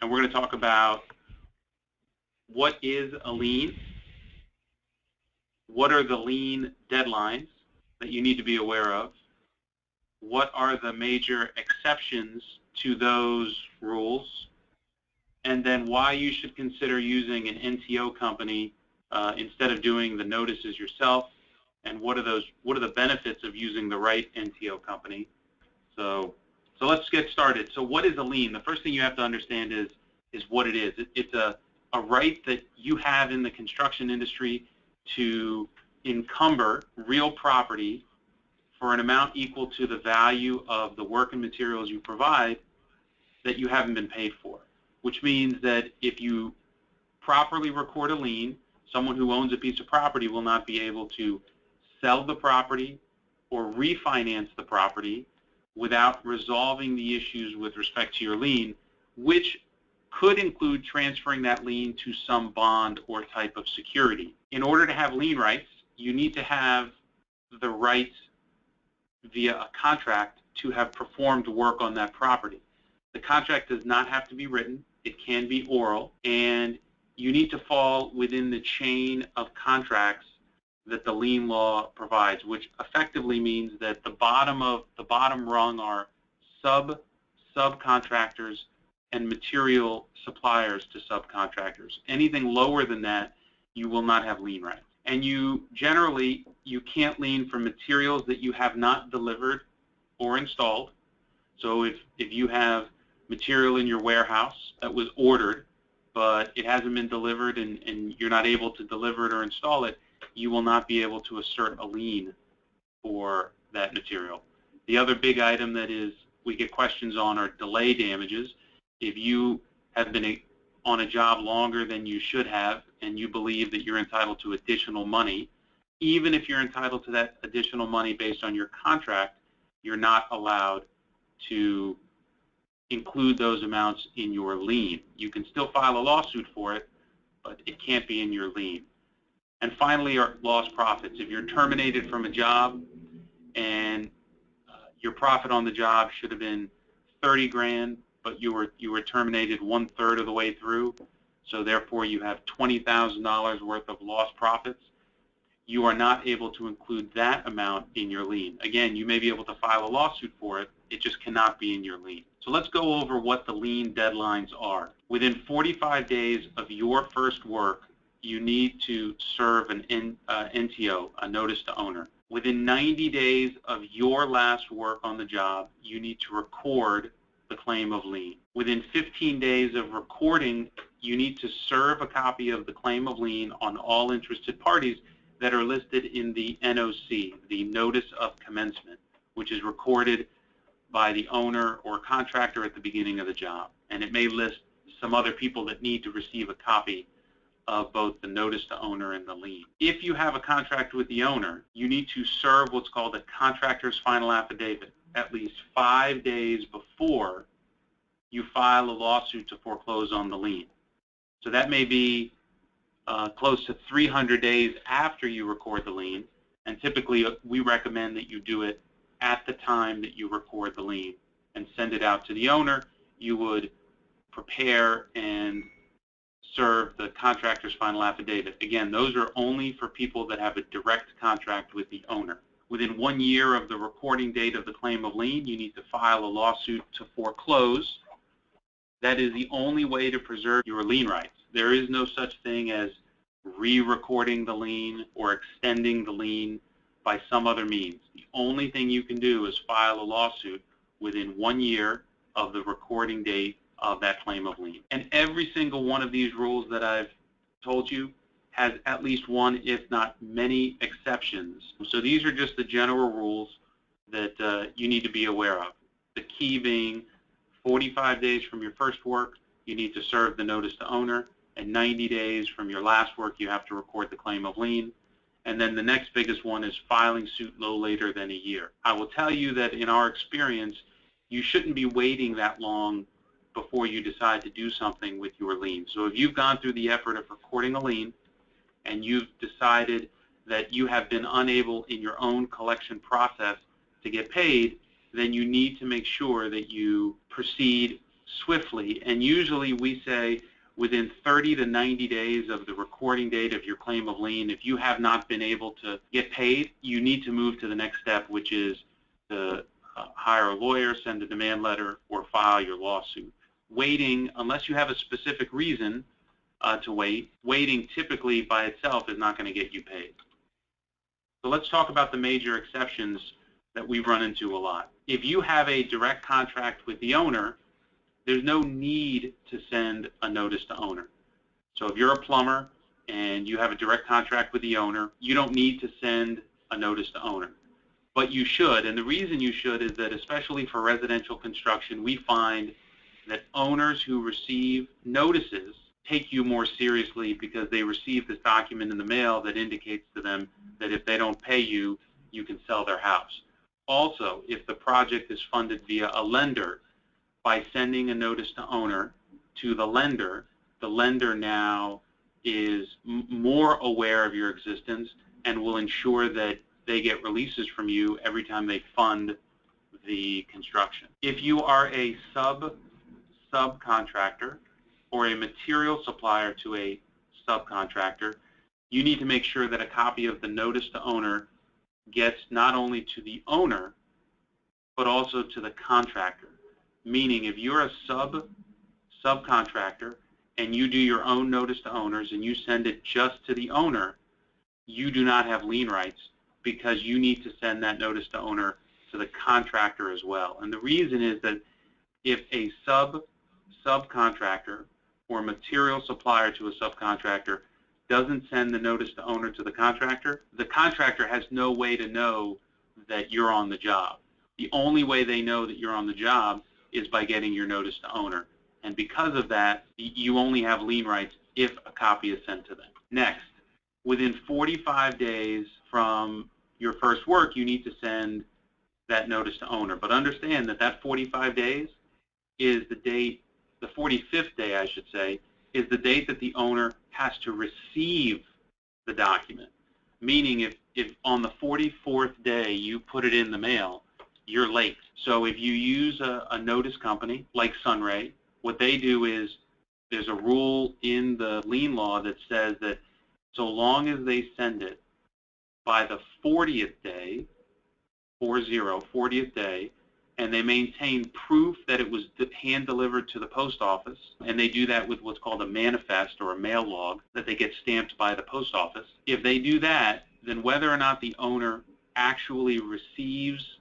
and we're going to talk about what is a lien, what are the lien deadlines that you need to be aware of, what are the major exceptions to those rules, and then why you should consider using an NTO company instead of doing the notices yourself, and what are the benefits of using the right NTO company. So let's get started. So what is a lien? The first thing you have to understand is what it is. It's a right that you have in the construction industry to encumber real property for an amount equal to the value of the work and materials you provide that you haven't been paid for, which means that if you properly record a lien, someone who owns a piece of property will not be able to sell the property or refinance the property without resolving the issues with respect to your lien, which could include transferring that lien to some bond or type of security. In order to have lien rights, you need to have the right via a contract to have performed work on that property. The contract does not have to be written. It can be oral, and you need to fall within the chain of contracts that the lien law provides, which effectively means that the bottom rung are subcontractors and material suppliers to subcontractors. Anything lower than that, you will not have lien rights. And you can't lien for materials that you have not delivered or installed. So if you have material in your warehouse that was ordered, but it hasn't been delivered and you're not able to deliver it or install it, you will not be able to assert a lien for that material. The other big item that we get questions on are delay damages. If you have been on a job longer than you should have and you believe that you're entitled to additional money, even if you're entitled to that additional money based on your contract, you're not allowed to include those amounts in your lien. You can still file a lawsuit for it, but it can't be in your lien. And finally are lost profits. If you're terminated from a job and your profit on the job should have been 30 grand, but you were terminated 1/3 of the way through, so therefore you have $20,000 worth of lost profits, you are not able to include that amount in your lien. Again, you may be able to file a lawsuit for it, it just cannot be in your lien. So let's go over what the lien deadlines are. Within 45 days of your first work, you need to serve an NTO, a notice to owner. Within 90 days of your last work on the job, you need to record the claim of lien. Within 15 days of recording, you need to serve a copy of the claim of lien on all interested parties that are listed in the NOC, the Notice of Commencement, which is recorded by the owner or contractor at the beginning of the job. And it may list some other people that need to receive a copy of both the notice to owner and the lien. If you have a contract with the owner, you need to serve what's called a contractor's final affidavit at least 5 days before you file a lawsuit to foreclose on the lien. So that may be close to 300 days after you record the lien, and typically we recommend that you do it at the time that you record the lien and send it out to the owner. You would prepare and serve the contractor's final affidavit. Again, those are only for people that have a direct contract with the owner. Within 1 year of the recording date of the claim of lien, you need to file a lawsuit to foreclose. That is the only way to preserve your lien rights. There is no such thing as re-recording the lien or extending the lien by some other means. The only thing you can do is file a lawsuit within 1 year of the recording date of that claim of lien. And every single one of these rules that I've told you has at least one, if not many, exceptions. So these are just the general rules that you need to be aware of. The key being 45 days from your first work, you need to serve the notice to owner, and 90 days from your last work, you have to record the claim of lien. And then the next biggest one is filing suit no later than a year. I will tell you that in our experience, you shouldn't be waiting that long before you decide to do something with your lien. So if you've gone through the effort of recording a lien and you've decided that you have been unable in your own collection process to get paid, then you need to make sure that you proceed swiftly, and usually we say within 30 to 90 days of the recording date of your claim of lien, if you have not been able to get paid, you need to move to the next step, which is to hire a lawyer, send a demand letter, or file your lawsuit. Waiting, unless you have a specific reason to wait, waiting typically by itself is not going to get you paid. So let's talk about the major exceptions that we run into a lot. If you have a direct contract with the owner, there's no need to send a notice to owner. So if you're a plumber and you have a direct contract with the owner, you don't need to send a notice to owner. But you should, and the reason you should is that especially for residential construction, we find that owners who receive notices take you more seriously because they receive this document in the mail that indicates to them that if they don't pay you, you can sell their house. Also, if the project is funded via a lender, by sending a notice to owner to the lender now is more aware of your existence and will ensure that they get releases from you every time they fund the construction. If you are a subcontractor or a material supplier to a subcontractor, you need to make sure that a copy of the notice to owner gets not only to the owner, but also to the contractor. Meaning, if you're a subcontractor and you do your own notice to owners and you send it just to the owner, you do not have lien rights because you need to send that notice to owner to the contractor as well. And the reason is that if a subcontractor or material supplier to a subcontractor doesn't send the notice to owner to the contractor has no way to know that you're on the job. The only way they know that you're on the job is by getting your notice to owner. And because of that, you only have lien rights if a copy is sent to them. Next, within 45 days from your first work, you need to send that notice to owner. But understand that that 45 days is the date, the 45th day, I should say, is the date that the owner has to receive the document. Meaning if on the 44th day you put it in the mail, you're late. So if you use a notice company like Sunray, what they do is there's a rule in the lien law that says that so long as they send it by the 40th day, 40th day, and they maintain proof that it was hand-delivered to the post office, and they do that with what's called a manifest or a mail log that they get stamped by the post office. If they do that, then whether or not the owner actually receives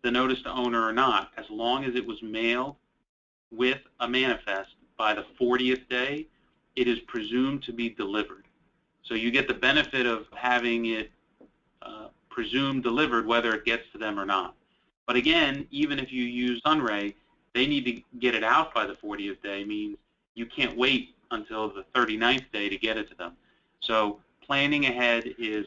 the notice to owner or not, as long as it was mailed with a manifest by the 40th day, it is presumed to be delivered. So you get the benefit of having it presumed delivered whether it gets to them or not. But again, even if you use Sunray, they need to get it out by the 40th day, means you can't wait until the 39th day to get it to them. So planning ahead is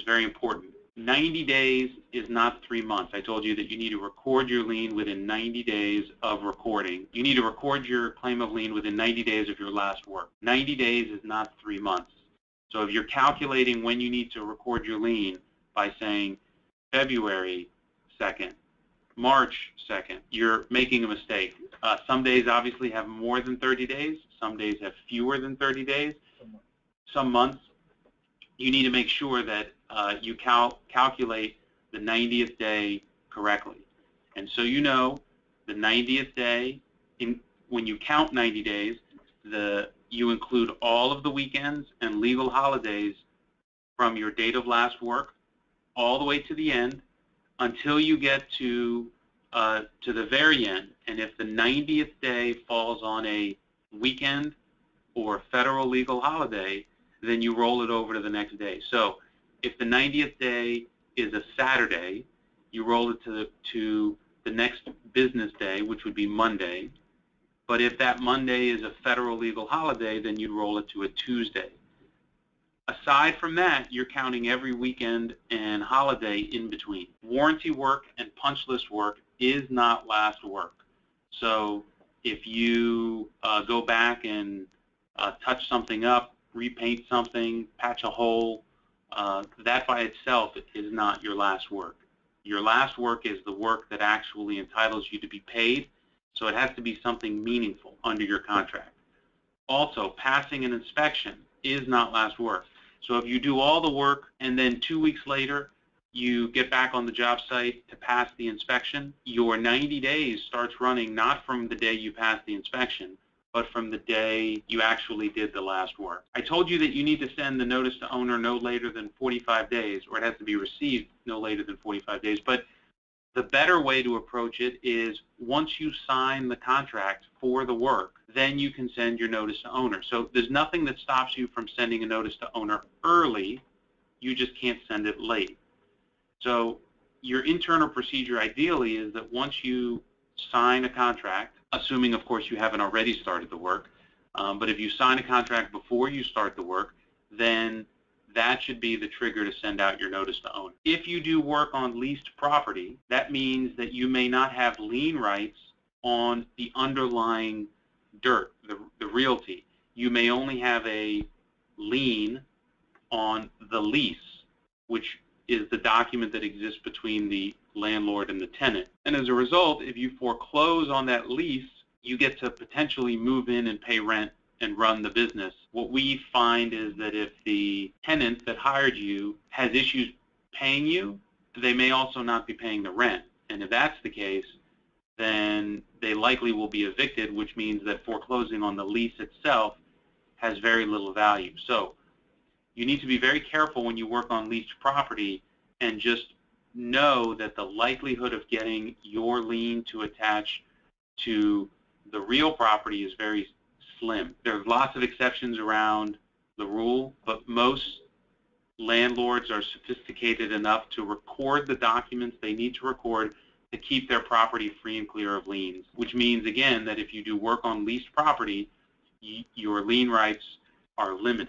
very important. 90 days is not 3 months. I told you that you need to record your lien within 90 days of recording. You need to record your claim of lien within 90 days of your last work. 90 days is not 3 months. So if you're calculating when you need to record your lien by saying February 2nd, March 2nd, you're making a mistake. Some days obviously have more than 30 days. Some days have fewer than 30 days. Some months, you need to make sure that you calculate the 90th day correctly. And so you know the 90th day, when you count 90 days, you include all of the weekends and legal holidays from your date of last work all the way to the end until you get to the very end. And if the 90th day falls on a weekend or federal legal holiday, then you roll it over to the next day. So if the 90th day is a Saturday, you roll it to the next business day, which would be Monday. But if that Monday is a federal legal holiday, then you roll it to a Tuesday. Aside from that, you're counting every weekend and holiday in between. Warranty work and punch list work is not last work. So if you go back and touch something up, repaint something, patch a hole, that by itself is not your last work. Your last work is the work that actually entitles you to be paid. So it has to be something meaningful under your contract. Also, passing an inspection is not last work. So if you do all the work and then 2 weeks later you get back on the job site to pass the inspection, your 90 days starts running not from the day you passed the inspection, but from the day you actually did the last work. I told you that you need to send the notice to owner no later than 45 days, or it has to be received no later than 45 days. But the better way to approach it is once you sign the contract for the work, then you can send your notice to owner. So there's nothing that stops you from sending a notice to owner early. You just can't send it late. So your internal procedure ideally is that once you sign a contract, assuming of course you haven't already started the work, but if you sign a contract before you start the work, then that should be the trigger to send out your notice to owner. If you do work on leased property, that means that you may not have lien rights on the underlying dirt, the realty. You may only have a lien on the lease, which is the document that exists between the landlord and the tenant. And as a result, if you foreclose on that lease, you get to potentially move in and pay rent and run the business. What we find is that if the tenant that hired you has issues paying you, they may also not be paying the rent. And if that's the case, then they likely will be evicted, which means that foreclosing on the lease itself has very little value. So you need to be very careful when you work on leased property and just know that the likelihood of getting your lien to attach to the real property is very slim. There are lots of exceptions around the rule, but most landlords are sophisticated enough to record the documents they need to record to keep their property free and clear of liens, which means, again, that if you do work on leased property, your lien rights are limited.